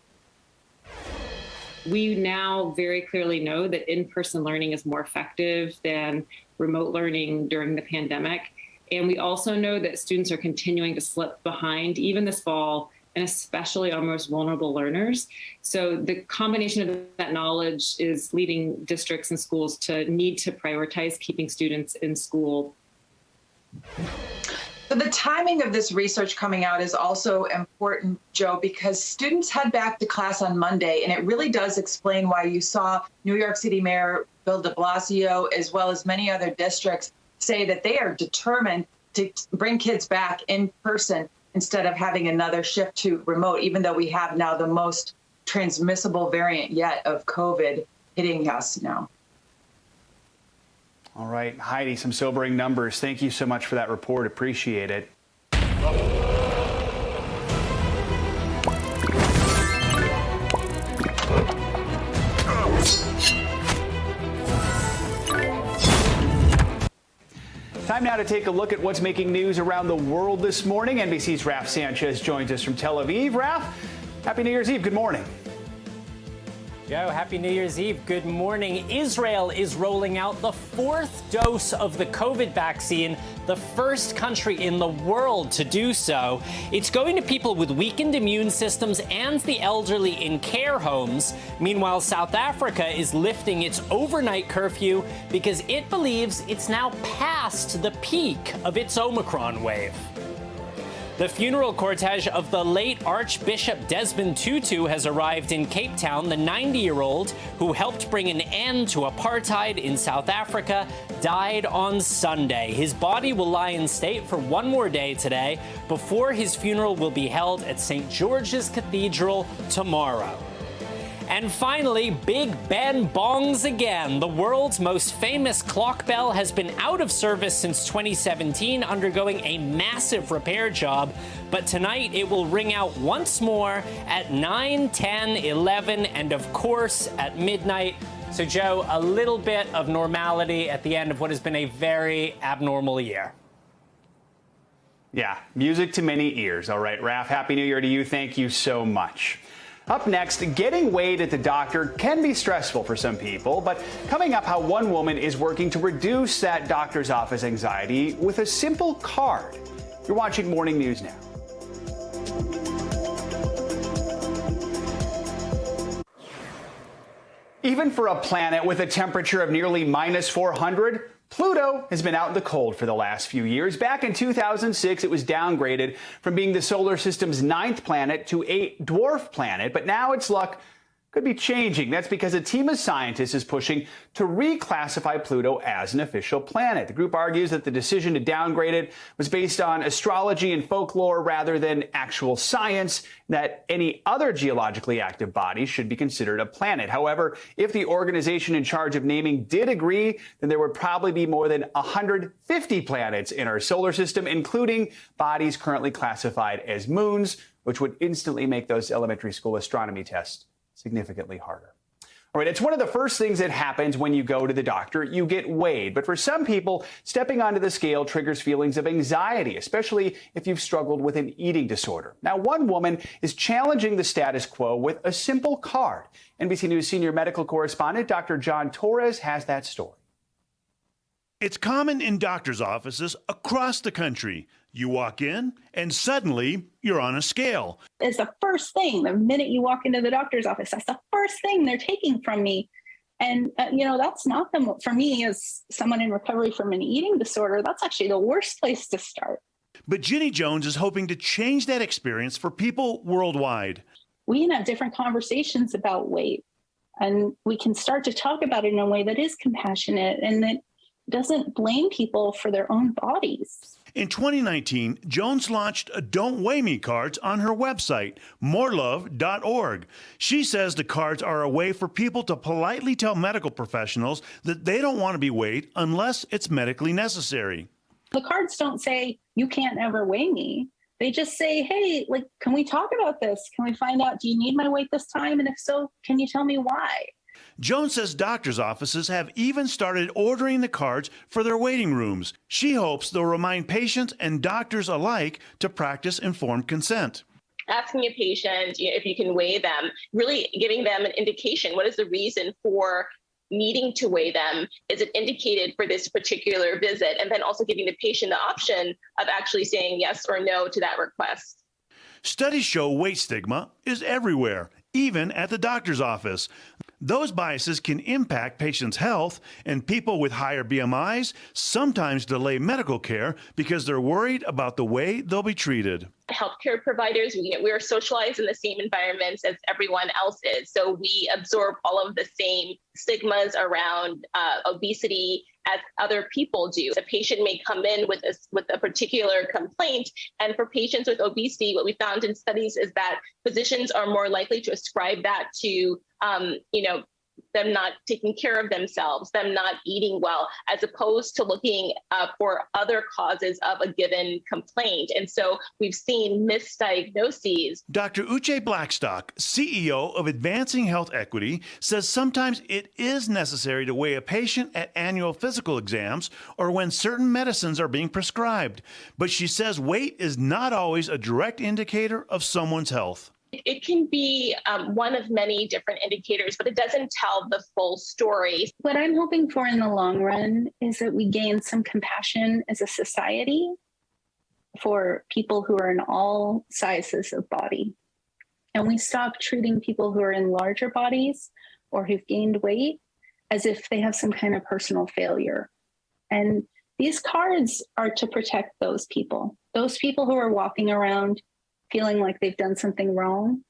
We now very clearly know that in-person learning is more effective than remote learning during the pandemic. And we also know that students are continuing to slip behind even this fall, and especially our most vulnerable learners. So the combination of that knowledge is leading districts and schools to need to prioritize keeping students in school. So the timing of this research coming out is also important, Joe, because students head back to class on Monday, and it really does explain why you saw New York City Mayor Bill de Blasio, as well as many other districts, say that they are determined to bring kids back in person instead of having another shift to remote, even though we have now the most transmissible variant yet of COVID hitting us now. All right, Heidi, some sobering numbers. Thank you so much for that report. Appreciate it. Time now to take a look at what's making news around the world this morning. NBC's Raf Sanchez joins us from Tel Aviv. Raf, happy New Year's Eve. Good morning. Joe, happy New Year's Eve. Good morning. Israel is rolling out the 4th dose of the COVID vaccine, the first country in the world to do so. It's going to people with weakened immune systems and the elderly in care homes. Meanwhile, South Africa is lifting its overnight curfew because it believes it's now past the peak of its Omicron wave. The funeral cortege of the late Archbishop Desmond Tutu has arrived in Cape Town. The 90-year-old, who helped bring an end to apartheid in South Africa, died on Sunday. His body will lie in state for one more day today before his funeral will be held at St. George's Cathedral tomorrow. And finally, Big Ben bongs again. The world's most famous clock bell has been out of service since 2017, undergoing a massive repair job. But tonight it will ring out once more at 9, 10, 11, and of course at midnight. So, Joe, a little bit of normality at the end of what has been a very abnormal year. Yeah, music to many ears. All right, Raf, Happy New Year to you. Thank you so much. Up next, getting weighed at the doctor can be stressful for some people, but coming up, how one woman is working to reduce that doctor's office anxiety with a simple card. You're watching Morning News Now. Even for a planet with a temperature of nearly -400, Pluto has been out in the cold for the last few years. Back in 2006, it was downgraded from being the solar system's 9th planet to a dwarf planet, but now its luck could be changing. That's because a team of scientists is pushing to reclassify Pluto as an official planet. The group argues that the decision to downgrade it was based on astrology and folklore rather than actual science, that any other geologically active body should be considered a planet. However, if the organization in charge of naming did agree, then there would probably be more than 150 planets in our solar system, including bodies currently classified as moons, which would instantly make those elementary school astronomy tests significantly harder. All right, it's one of the first things that happens when you go to the doctor. You get weighed. But for some people, stepping onto the scale triggers feelings of anxiety, especially if you've struggled with an eating disorder. Now, one woman is challenging the status quo with a simple card. NBC News senior medical correspondent Dr. John Torres has that story. It's common in doctors' offices across the country. You walk in and suddenly you're on a scale. It's the first thing, the minute you walk into the doctor's office, that's the first thing they're taking from me. And, that's not for me as someone in recovery from an eating disorder, that's actually the worst place to start. But Ginny Jones is hoping to change that experience for people worldwide. We can have different conversations about weight, and we can start to talk about it in a way that is compassionate and that doesn't blame people for their own bodies. In 2019, Jones launched a Don't Weigh Me cards on her website, morelove.org. She says the cards are a way for people to politely tell medical professionals that they don't want to be weighed unless it's medically necessary. The cards don't say, you can't ever weigh me. They just say, hey, can we talk about this? Can we find out, do you need my weight this time? And if so, can you tell me why? Jones says doctors' offices have even started ordering the cards for their waiting rooms. She hopes they'll remind patients and doctors alike to practice informed consent. Asking a patient if you can weigh them, really giving them an indication. What is the reason for needing to weigh them? Is it indicated for this particular visit? And then also giving the patient the option of actually saying yes or no to that request. Studies show weight stigma is everywhere, even at the doctor's office. Those biases can impact patients' health, and people with higher BMIs sometimes delay medical care because they're worried about the way they'll be treated. Healthcare providers, we're socialized in the same environments as everyone else is. So we absorb all of the same stigmas around obesity as other people do. A patient may come in with a particular complaint, and for patients with obesity, what we found in studies is that physicians are more likely to ascribe that to them not taking care of themselves, them not eating well, as opposed to looking for other causes of a given complaint. And so we've seen misdiagnoses. Dr. Uche Blackstock, CEO of Advancing Health Equity, says sometimes it is necessary to weigh a patient at annual physical exams or when certain medicines are being prescribed. But she says weight is not always a direct indicator of someone's health. It can be one of many different indicators, but it doesn't tell the full story. What I'm hoping for in the long run is that we gain some compassion as a society for people who are in all sizes of body. And we stop treating people who are in larger bodies or who've gained weight as if they have some kind of personal failure. And these cards are to protect those people who are walking around feeling like they've done something wrong.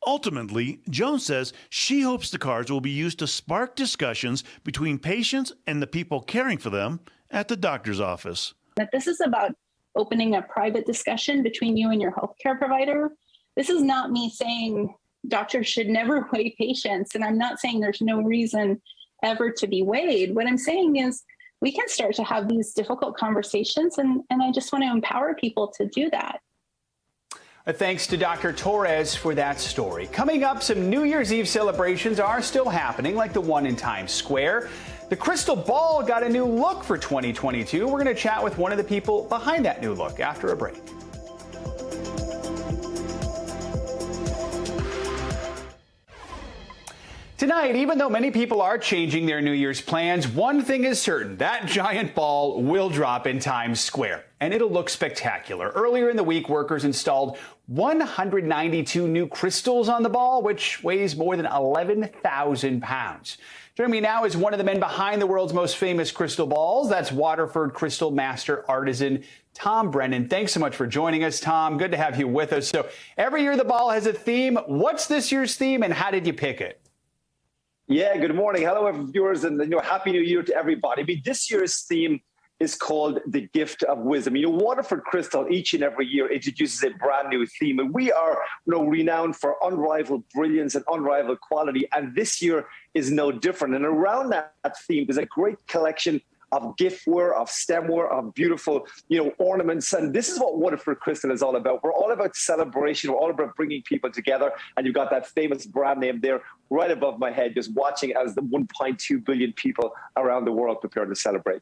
Ultimately, Jones says she hopes the cards will be used to spark discussions between patients and the people caring for them at the doctor's office. That this is about opening a private discussion between you and your healthcare provider. This is not me saying doctors should never weigh patients, and I'm not saying there's no reason ever to be weighed. What I'm saying is we can start to have these difficult conversations, and I just want to empower people to do that. Thanks to Dr. Torres for that story. Coming up, some New Year's Eve celebrations are still happening, like the one in Times Square. The crystal ball got a new look for 2022. We're going to chat with one of the people behind that new look after a break. Tonight, even though many people are changing their New Year's plans, one thing is certain: that giant ball will drop in Times Square, and it'll look spectacular. Earlier in the week, workers installed 192 new crystals on the ball, which weighs more than 11,000 pounds. Joining me now is one of the men behind the world's most famous crystal balls. That's Waterford Crystal Master artisan Tom Brennan. Thanks so much for joining us, Tom. Good to have you with us. So every year the ball has a theme. What's this year's theme, and how did you pick it? Yeah, good morning. Hello, viewers, and Happy New Year to everybody. I mean, this year's theme is called The Gift of Wisdom. Waterford Crystal each and every year introduces a brand new theme, and we are renowned for unrivaled brilliance and unrivaled quality, and this year is no different. And around that theme is a great collection of giftware, of stemware, of beautiful, ornaments. And this is what Waterford Crystal is all about. We're all about celebration. We're all about bringing people together. And you've got that famous brand name there right above my head, just watching as the 1.2 billion people around the world prepare to celebrate.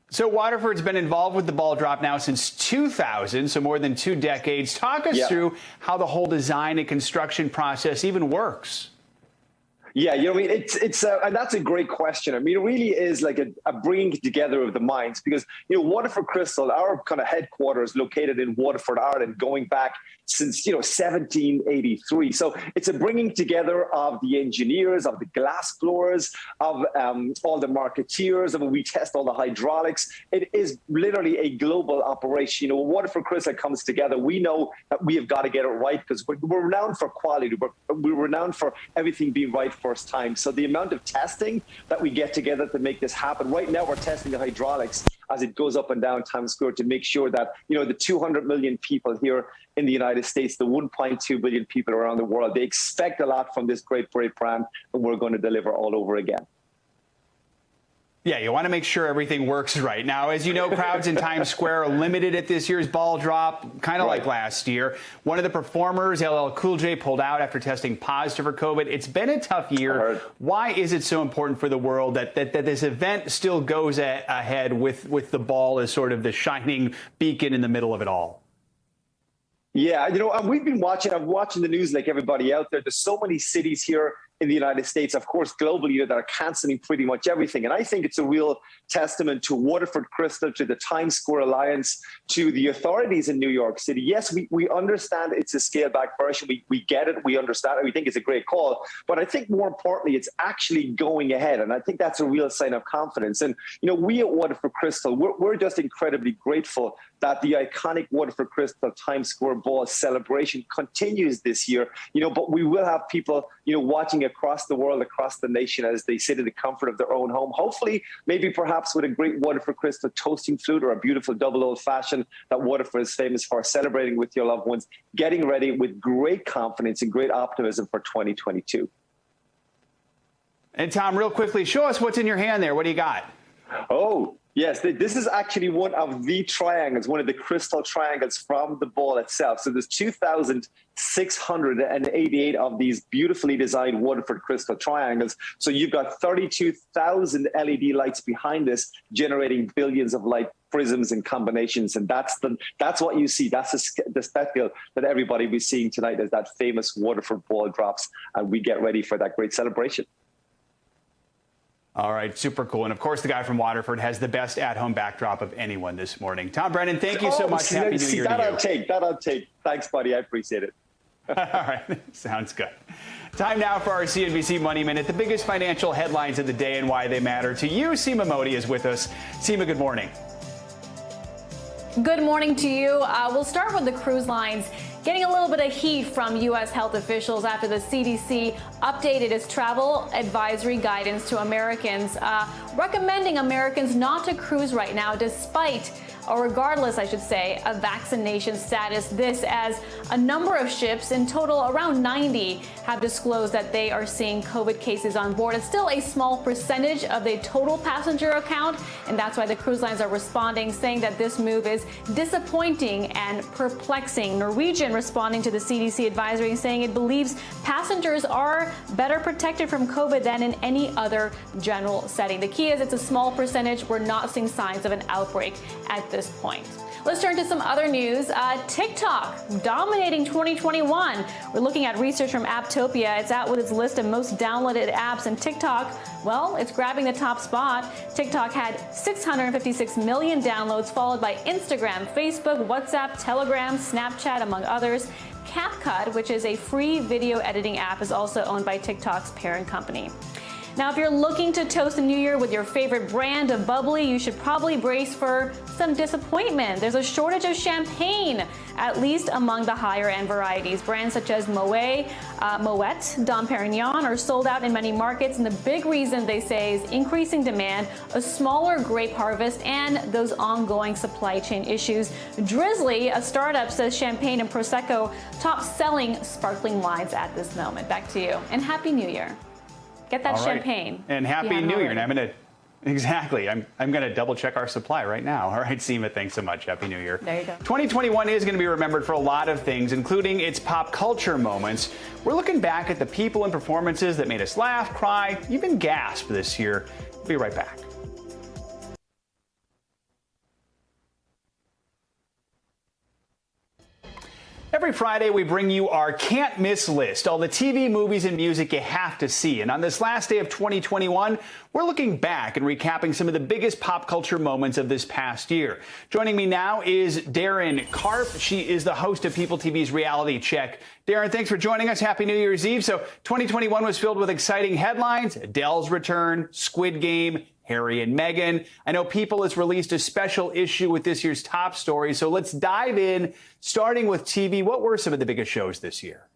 So Waterford's been involved with the ball drop now since 2000, so more than 2 decades. Talk us through how the whole design and construction process even works. Yeah, and that's a great question. I mean, it really is like a bringing together of the minds because, Waterford Crystal, our kind of headquarters located in Waterford, Ireland, going back since, 1783. So it's a bringing together of the engineers, of the glass blowers, of all the marketeers. I mean, we test all the hydraulics. It is literally a global operation. When Waterford Crystal comes together, we know that we have got to get it right because we're renowned for quality. We're renowned for everything being right first time. So the amount of testing that we get together to make this happen. Right now, we're testing the hydraulics as it goes up and down Times Square to make sure that, the 200 million people here in the United States, the 1.2 billion people around the world, they expect a lot from this great brand, and we're going to deliver all over again. Yeah, you want to make sure everything works right. Now, as you know, crowds in Times Square are limited at this year's ball drop, kind of like last year. One of the performers, LL Cool J, pulled out after testing positive for COVID. It's been a tough year. Why is it so important for the world that this event still goes ahead with the ball as sort of the shining beacon in the middle of it all? Yeah, we've been watching. I'm watching the news like everybody out there. There's so many cities here in the United States, of course, globally, that are canceling pretty much everything. And I think it's a real testament to Waterford Crystal, to the Times Square Alliance, to the authorities in New York City. Yes, we understand it's a scaled-back version. We get it. We understand it. We think it's a great call. But I think more importantly, it's actually going ahead. And I think that's a real sign of confidence. And, we at Waterford Crystal, we're just incredibly grateful that the iconic Waterford Crystal Times Square Ball celebration continues this year. But we will have people, watching across the world, across the nation as they sit in the comfort of their own home. Hopefully, maybe perhaps with a great Waterford Crystal toasting flute or a beautiful double old fashioned that Waterford is famous for, celebrating with your loved ones, getting ready with great confidence and great optimism for 2022. And Tom, real quickly, show us what's in your hand there. What do you got? Oh, yes, this is actually one of the triangles, one of the crystal triangles from the ball itself. So there's 2,688 of these beautifully designed Waterford Crystal triangles. So you've got 32,000 LED lights behind this, generating billions of light prisms and combinations. And that's what you see. That's the spectacle that everybody will be seeing tonight, as that famous Waterford ball drops, and we get ready for that great celebration. All right, super cool. And of course, the guy from Waterford has the best at-home backdrop of anyone this morning. Tom Brennan, thank you so much. Happy New Year to you. That I'll take. Thanks, buddy. I appreciate it. All right, sounds good. Time now for our CNBC Money Minute, the biggest financial headlines of the day and why they matter to you. Seema Modi is with us. Seema, good morning. Good morning to you. We'll start with the cruise lines. Getting a little bit of heat from U.S. health officials after the CDC updated its travel advisory guidance to Americans, recommending Americans not to cruise right now despite, or regardless, I should say, of vaccination status. This as a number of ships, in total around 90, have disclosed that they are seeing COVID cases on board. It's still a small percentage of the total passenger account, and that's why the cruise lines are responding, saying that this move is disappointing and perplexing. Norwegian responding to the CDC advisory, saying it believes passengers are better protected from COVID than in any other general setting. The key is it's a small percentage. We're not seeing signs of an outbreak at this point. Let's turn to some other news. TikTok dominating 2021. We're looking at research from Apptopia. It's out with its list of most downloaded apps, and TikTok, well, it's grabbing the top spot. TikTok had 656 million downloads, followed by Instagram, Facebook, WhatsApp, Telegram, Snapchat, among others. CapCut, which is a free video editing app, is also owned by TikTok's parent company. Now, if you're looking to toast the new year with your favorite brand of bubbly, you should probably brace for some disappointment. There's a shortage of champagne, at least among the higher end varieties. Brands such as Moet, Dom Perignon are sold out in many markets, and the big reason, they say, is increasing demand, a smaller grape harvest, and those ongoing supply chain issues. Drizzly, a startup, says Champagne and Prosecco top selling sparkling wines at this moment. Back to you, and Happy New Year. Get that champagne. And Happy New Year. And I'm going to Exactly. I'm going to double check our supply right now. All right, Seema, thanks so much. Happy New Year. There you go. 2021 is going to be remembered for a lot of things, including its pop culture moments. We're looking back at the people and performances that made us laugh, cry, even gasp this year. We'll be right back. Every Friday, we bring you our can't miss list, all the TV, movies, and music you have to see. And on this last day of 2021, we're looking back and recapping some of the biggest pop culture moments of this past year. Joining me now is Darren Karp. She is the host of People TV's Reality Check. Darren, thanks for joining us. Happy New Year's Eve. So 2021 was filled with exciting headlines: Adele's return, Squid Game, Harry and Meghan. I know People has released a special issue with this year's top stories, so let's dive in, starting with TV. What were some of the biggest shows this year?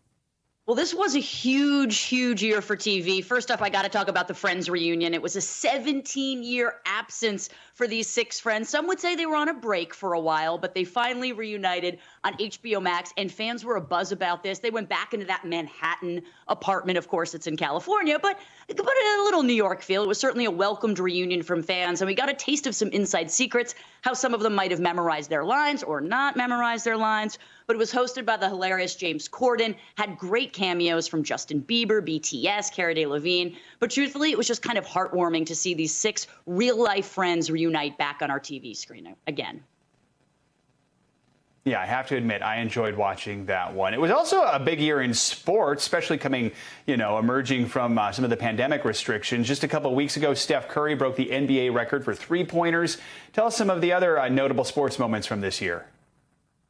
Well, this was a huge year for TV. First off, I got to talk about the Friends reunion. It was a 17-year absence for these 6 friends. Some would say they were on a break for a while, but they finally reunited on HBO Max, and fans were abuzz about this. They went back into that Manhattan apartment. Of course, it's in California, but a little New York feel. It was certainly a welcomed reunion from fans, and we got a taste of some inside secrets, how some of them might have memorized their lines or not memorized their lines. But it was hosted by the hilarious James Corden, had great cameos from Justin Bieber, BTS, Cara Delevingne. But truthfully, it was just kind of heartwarming to see these 6 real-life friends reunite back on our TV screen again. Yeah, I have to admit, I enjoyed watching that one. It was also a big year in sports, especially emerging from some of the pandemic restrictions. Just a couple of weeks ago, Steph Curry broke the NBA record for 3-pointers. Tell us some of the other notable sports moments from this year.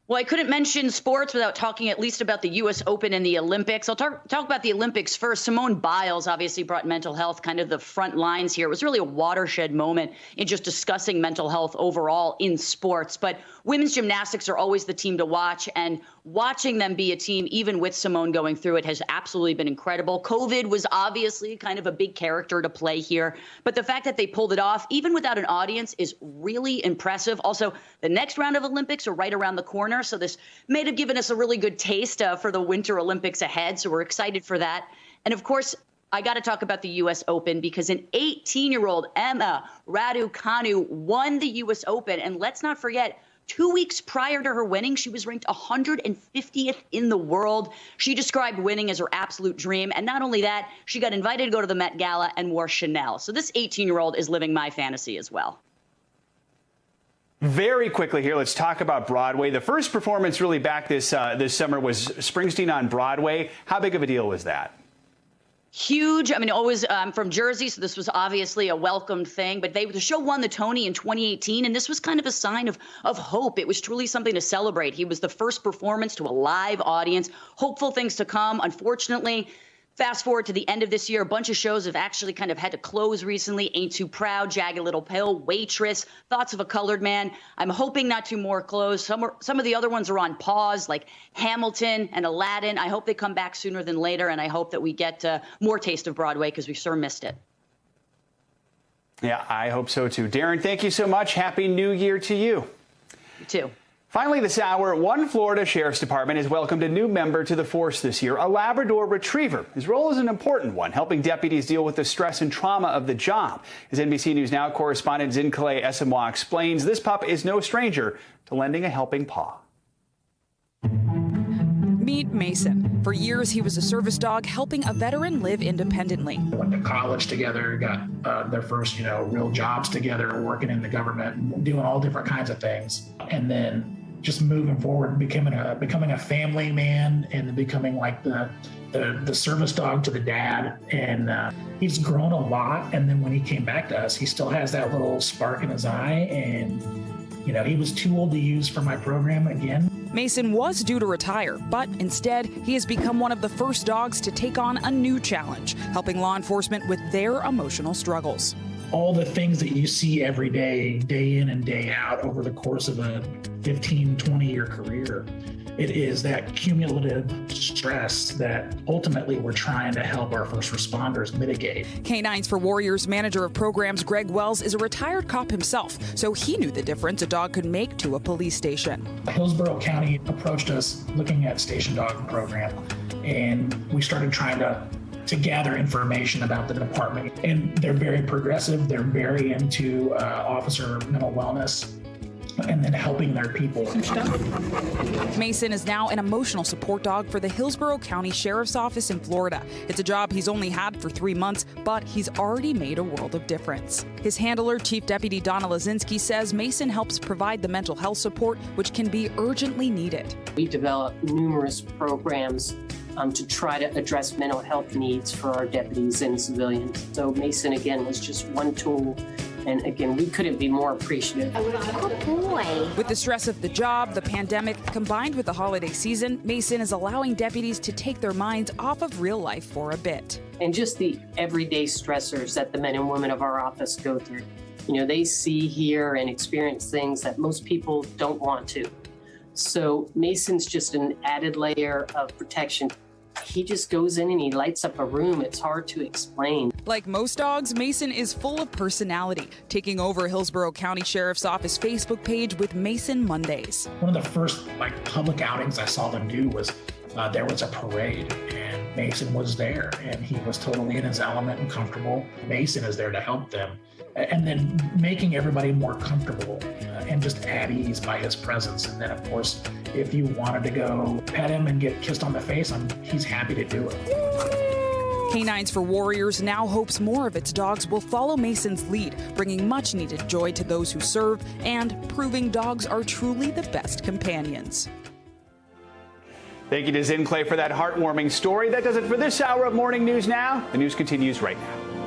Well, I couldn't mention sports without talking at least about the U.S. Open and the Olympics. I'll talk about the Olympics first. Simone Biles obviously brought mental health kind of the front lines here. It was really a watershed moment in just discussing mental health overall in sports. But women's gymnastics are always the team to watch, and watching them be a team, even with Simone going through it, has absolutely been incredible. COVID was obviously kind of a big character to play here, but the fact that they pulled it off, even without an audience, is really impressive. Also, the next round of Olympics are right around the corner, so this may have given us a really good taste for the Winter Olympics ahead, so we're excited for that. And of course, I got to talk about the U.S. Open because an 18-year-old Emma Raducanu won the U.S. Open, and let's not forget, 2 weeks prior to her winning, she was ranked 150th in the world. She described winning as her absolute dream. And not only that, she got invited to go to the Met Gala and wore Chanel. So this 18-year-old is living my fantasy as well. Very quickly here, let's talk about Broadway. The first performance really back this summer was Springsteen on Broadway. How big of a deal was that? Huge. I mean, always from Jersey, so this was obviously a welcomed thing. But the show won the Tony in 2018, and this was kind of a sign of hope. It was truly something to celebrate. He was the first performance to a live audience. Hopeful things to come. Unfortunately, fast forward to the end of this year, a bunch of shows have actually kind of had to close recently. Ain't Too Proud, Jagged Little Pill, Waitress, Thoughts of a Colored Man. I'm hoping not too more close. Some of the other ones are on pause, like Hamilton and Aladdin. I hope they come back sooner than later, and I hope that we get more taste of Broadway because we sure missed it. Yeah, I hope so too. Darren, thank you so much. Happy New Year to you. You too. Finally this hour, one Florida Sheriff's Department has welcomed a new member to the force this year, a Labrador Retriever. His role is an important one, helping deputies deal with the stress and trauma of the job. As NBC News Now correspondent Zinkalei Esamoah explains, this pup is no stranger to lending a helping paw. Meet Mason. For years, he was a service dog helping a veteran live independently. Went to college together, got their first, real jobs together, working in the government, doing all different kinds of things. And then just moving forward, becoming a family man and becoming like the service dog to the dad. And he's grown a lot. And then when he came back to us, he still has that little spark in his eye. And, he was too old to use for my program again. Mason was due to retire, but instead, he has become one of the first dogs to take on a new challenge, helping law enforcement with their emotional struggles. All the things that you see every day, day in and day out over the course of a 15, 20-year career, it is that cumulative stress that ultimately we're trying to help our first responders mitigate. Canines for Warriors manager of programs Greg Wells is a retired cop himself, so he knew the difference a dog could make to a police station. Hillsborough County approached us looking at station dog program, and we started trying to to gather information about the department. And they're very progressive. They're very into officer mental wellness and then helping their people. Mason is now an emotional support dog for the Hillsborough County Sheriff's Office in Florida. It's a job he's only had for 3 months, but he's already made a world of difference. His handler, Chief Deputy Donna Lazinski, says Mason helps provide the mental health support, which can be urgently needed. We developed numerous programs to try to address mental health needs for our deputies and civilians. So Mason, again, was just one tool. And again, we couldn't be more appreciative. Good boy. With the stress of the job, the pandemic, combined with the holiday season, Mason is allowing deputies to take their minds off of real life for a bit. And just the everyday stressors that the men and women of our office go through. You know, they see, hear, and experience things that most people don't want to. So Mason's just an added layer of protection. He just goes in and he lights up a room. It's hard to explain. Like most dogs, Mason is full of personality, taking over Hillsborough County Sheriff's Office Facebook page with Mason Mondays. One of the first public outings I saw them do was there was a parade and Mason was there and he was totally in his element and comfortable. Mason is there to help them. And then making everybody more comfortable and just at ease by his presence. And then, of course, if you wanted to go pet him and get kissed on the face, he's happy to do it. Canines for Warriors now hopes more of its dogs will follow Mason's lead, bringing much-needed joy to those who serve and proving dogs are truly the best companions. Thank you to Zin Clay for that heartwarming story. That does it for this hour of Morning News Now. The news continues right now.